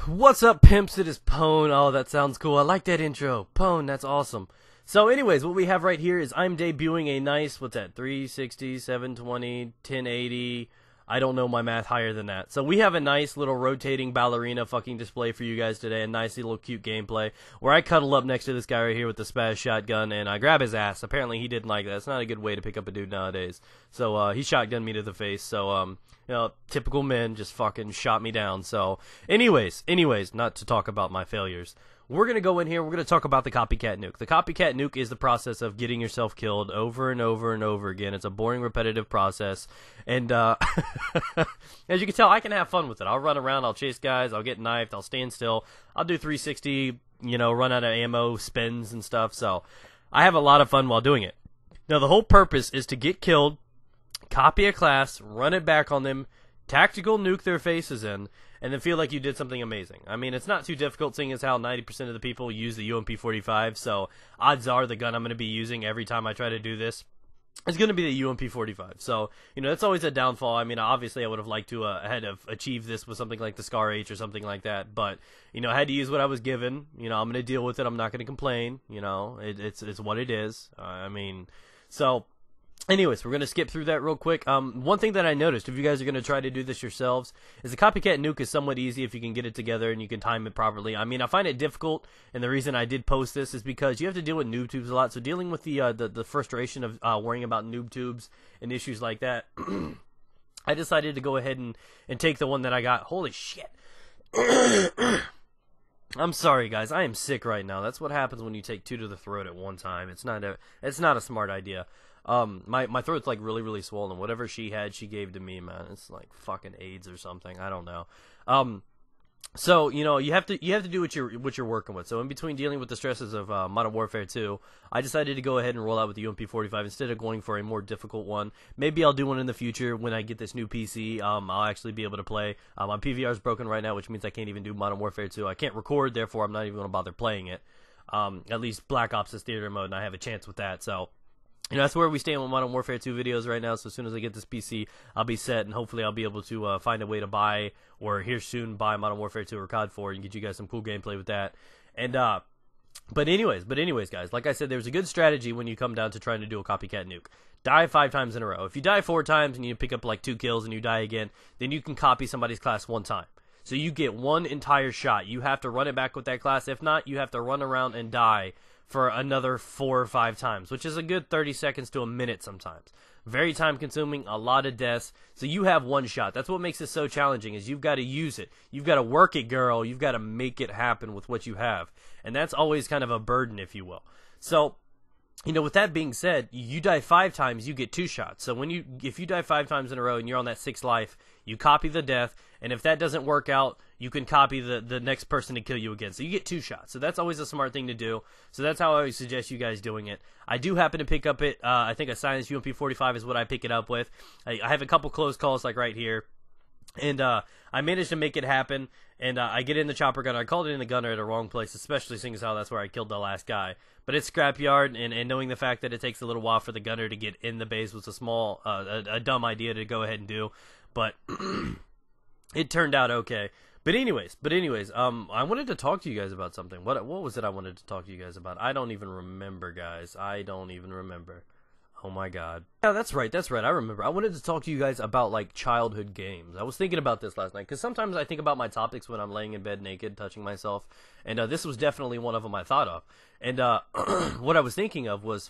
What's up, pimps? It is Pone. Oh, that sounds cool. I like that intro. Pone, that's awesome. So anyways, what we have right here is I'm debuting a nice, what's that, 360, 720, 1080, I don't know my math higher than that. So we have a nice little rotating ballerina fucking display for you guys today, a nice little cute gameplay, where I cuddle up next to this guy right here with the spaz shotgun, and I grab his ass. Apparently he didn't like that. It's not a good way to pick up a dude nowadays. So he shotgunned me to the face, so typical men just fucking shot me down. So anyways, not to talk about my failures. We're going to go in here, we're going to talk about the CopyCat Nuke. The CopyCat Nuke is the process of getting yourself killed over and over and over again. It's a boring, repetitive process. And as you can tell, I can have fun with it. I'll run around, I'll chase guys, I'll get knifed, I'll stand still. I'll do 360, run out of ammo, spins and stuff. So I have a lot of fun while doing it. Now, the whole purpose is to get killed, copy a class, run it back on them, tactical nuke their faces in, and then feel like you did something amazing. I mean, it's not too difficult, seeing as how 90% of the people use the UMP-45, so odds are the gun I'm going to be using every time I try to do this is going to be the UMP-45. So, that's always a downfall. I mean, obviously I would have liked to have achieved this with something like the Scar H or something like that, but, I had to use what I was given. I'm going to deal with it. I'm not going to complain. It's what it is. So... Anyways, we're going to skip through that real quick. One thing that I noticed, if you guys are going to try to do this yourselves, is the CopyCat Nuke is somewhat easy if you can get it together and you can time it properly. I mean, I find it difficult, and the reason I did post this is because you have to deal with noob tubes a lot. So dealing with the frustration of worrying about noob tubes and issues like that, I decided to go ahead and take the one that I got. Holy shit. I'm sorry, guys. I am sick right now. That's what happens when you take two to the throat at one time. It's not a smart idea. My throat's like really, really swollen. Whatever she had, she gave to me, man. It's like fucking AIDS or something. I don't know. So you have to do what you're working with. So in between dealing with the stresses of Modern Warfare 2, I decided to go ahead and roll out with the UMP-45 instead of going for a more difficult one. Maybe I'll do one in the future when I get this new PC. I'll actually be able to play. My PVR is broken right now, which means I can't even do Modern Warfare 2. I can't record, therefore I'm not even going to bother playing it. At least Black Ops is theater mode, and I have a chance with that. So. That's where we stand with Modern Warfare 2 videos right now, so as soon as I get this PC, I'll be set, and hopefully I'll be able to find a way to buy, or here soon, buy Modern Warfare 2 or COD 4 and get you guys some cool gameplay with that. And, but anyways, guys, like I said, there's a good strategy when you come down to trying to do a CopyCat Nuke. Die 5 times in a row. If you die 4 times and you pick up like 2 kills and you die again, then you can copy somebody's class 1 time. So you get 1 entire shot. You have to run it back with that class. If not, you have to run around and die for another 4 or 5 times, which is a good 30 seconds to a minute sometimes. Very time consuming, a lot of deaths. So you have 1 shot. That's what makes it so challenging, is you've got to use it. You've got to work it, girl. You've got to make it happen with what you have. And that's always kind of a burden, if you will. So, with that being said, you die 5 times, you get 2 shots. So if you die 5 times in a row and you're on that 6th life, you copy the death, and if that doesn't work out, you can copy the next person to kill you again. So you get 2 shots. So that's always a smart thing to do. So that's how I always suggest you guys doing it. I do happen to pick up it. I think a silenced UMP-45 is what I pick it up with. I have a couple close calls like right here. And I managed to make it happen, and I get in the chopper gunner. I called it in the gunner at the wrong place, especially seeing as how that's where I killed the last guy. But it's scrapyard, and knowing the fact that it takes a little while for the gunner to get in the base was a dumb idea to go ahead and do. But it turned out okay. But anyways, I wanted to talk to you guys about something. What was it I wanted to talk to you guys about? I don't even remember, guys. I don't even remember. Oh my god. Yeah, that's right, I remember. I wanted to talk to you guys about, like, childhood games. I was thinking about this last night, because sometimes I think about my topics when I'm laying in bed naked, touching myself, and this was definitely one of them I thought of. And what I was thinking of was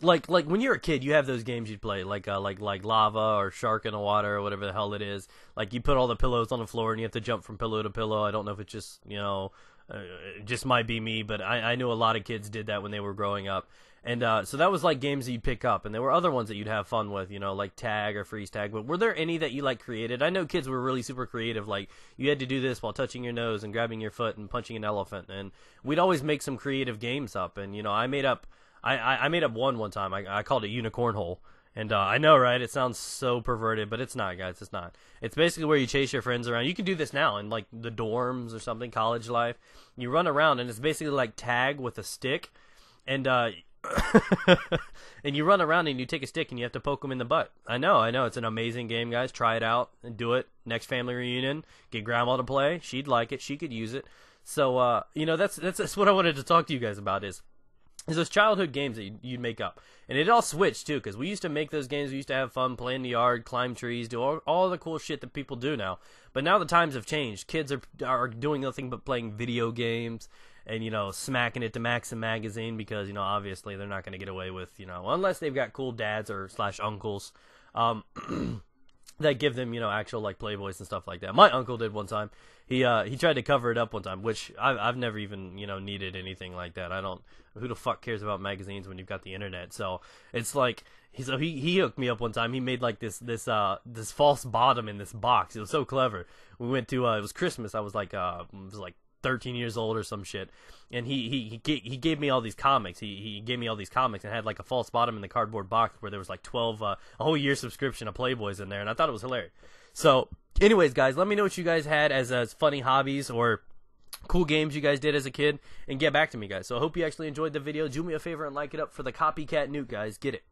like when you're a kid, you have those games you'd play, like lava or shark in the water or whatever the hell it is. Like, you put all the pillows on the floor and you have to jump from pillow to pillow. I don't know if it's just, it just might be me, but I knew a lot of kids did that when they were growing up. And so that was like games that you'd pick up, and there were other ones that you'd have fun with, like tag or freeze tag. But were there any that you like created? I know kids were really super creative, like you had to do this while touching your nose and grabbing your foot and punching an elephant, and we'd always make some creative games up. And I made up one time. I called it Unicorn Hole. And I know, right? It sounds so perverted, but it's not, guys. It's not. It's basically where you chase your friends around. You can do this now in, like, the dorms or something, college life. You run around, and it's basically like tag with a stick. And And you run around and you take a stick and you have to poke them in the butt. I know. It's an amazing game, guys. Try it out and do it. Next family reunion, get grandma to play. She'd like it. She could use it. So, that's what I wanted to talk to you guys about is those childhood games that you'd make up. And it all switched, too, because we used to make those games. We used to have fun, play in the yard, climb trees, do all the cool shit that people do now. But now the times have changed. Kids are doing nothing but playing video games and, smacking it to Maxim Magazine because, obviously they're not going to get away with, unless they've got cool dads or / uncles that give them, actual, like, Playboys and stuff like that. My uncle did one time. He tried to cover it up one time, which I've never even, needed anything like that. Who the fuck cares about magazines when you've got the internet? So it's like, he hooked me up one time. He made like this false bottom in this box. It was so clever. We went to, it was Christmas. I was like 13 years old or some shit. And he gave me all these comics. He gave me all these comics and had like a false bottom in the cardboard box where there was like 12, a whole year subscription of Playboys in there. And I thought it was hilarious. So anyways, guys, let me know what you guys had as funny hobbies or cool games you guys did as a kid and get back to me, guys. So I hope you actually enjoyed the video. Do me a favor and like it up for the CopyCat Nuke, guys. Get it.